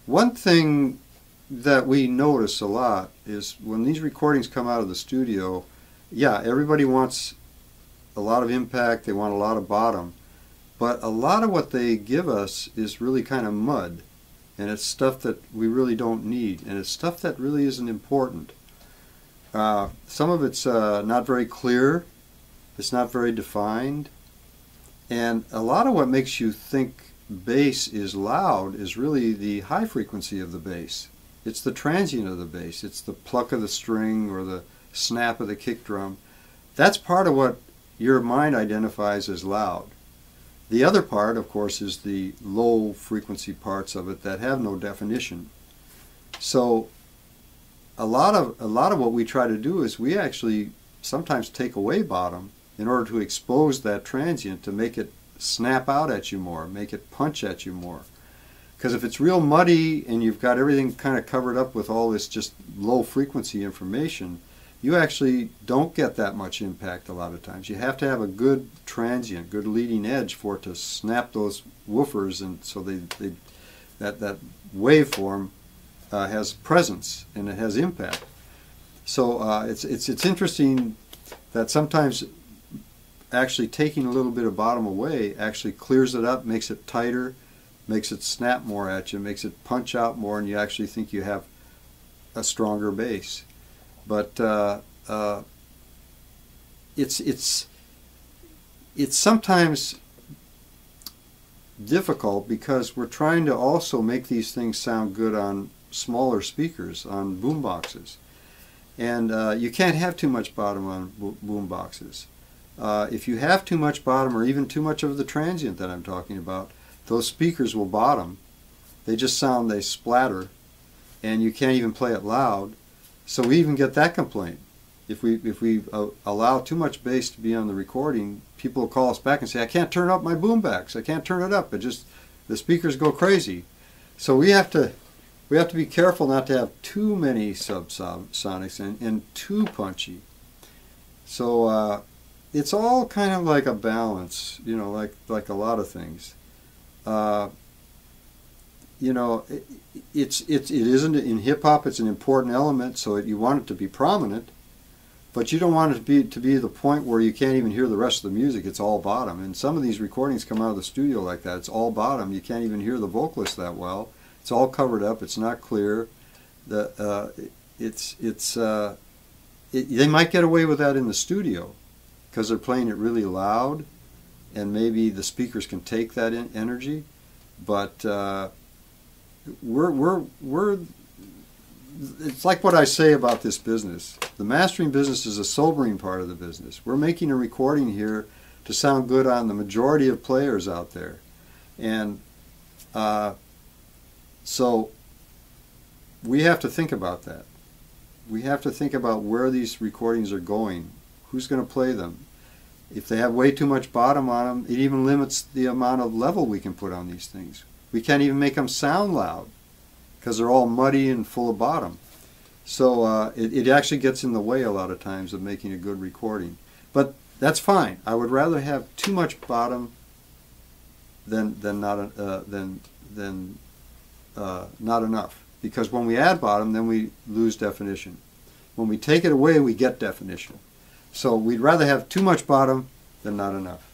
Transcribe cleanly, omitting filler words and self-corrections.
One thing that we notice a lot is when these recordings come out of the studio, yeah, everybody wants a lot of impact, they want a lot of bottom, but a lot of what they give us is really kind of mud, and it's stuff that we really don't need, and it's stuff that really isn't important. Some of it's not very clear, it's not very defined, and a lot of what makes you think bass is loud is really the high frequency of the bass. It's the transient of the bass. It's the pluck of the string or the snap of the kick drum. That's part of what your mind identifies as loud. The other part, of course, is the low frequency parts of it that have no definition. So a lot of what we try to do is we actually sometimes take away bottom in order to expose that transient, to make it snap out at you more, make it punch at you more. Because if it's real muddy and you've got everything kind of covered up with all this just low frequency information, you actually don't get that much impact a lot of times. You have to have a good transient, good leading edge for it to snap those woofers, and so that waveform has presence and it has impact. So it's interesting that sometimes actually taking a little bit of bottom away actually clears it up, makes it tighter, makes it snap more at you, makes it punch out more, and you actually think you have a stronger bass. But it's sometimes difficult because we're trying to also make these things sound good on smaller speakers, on boom boxes, and you can't have too much bottom on boom boxes. If you have too much bottom, or even too much of the transient that I'm talking about, those speakers will bottom. They just sound, they splatter, and you can't even play it loud. So we even get that complaint. If we allow too much bass to be on the recording, people will call us back and say, I can't turn up my boom backs. I can't turn it up. It just, the speakers go crazy. So we have to be careful not to have too many subsonics and too punchy. So it's all kind of like a balance, you know, like a lot of things. You know, it isn't in hip hop. It's an important element, so you want it to be prominent, but you don't want it to be the point where you can't even hear the rest of the music. It's all bottom, and some of these recordings come out of the studio like that. It's all bottom. You can't even hear the vocalist that well. It's all covered up. It's not clear. They might get away with that in the studio because they're playing it really loud, and maybe the speakers can take that energy, but it's like what I say about this business. The mastering business is a sobering part of the business. We're making a recording here to sound good on the majority of players out there, and so we have to think about that. We have to think about where these recordings are going, who's going to play them. If they have way too much bottom on them, it even limits the amount of level we can put on these things. We can't even make them sound loud because they're all muddy and full of bottom. So it actually gets in the way a lot of times of making a good recording. But that's fine. I would rather have too much bottom than not enough. Because when we add bottom, then we lose definition. When we take it away, we get definition. So we'd rather have too much bottom than not enough.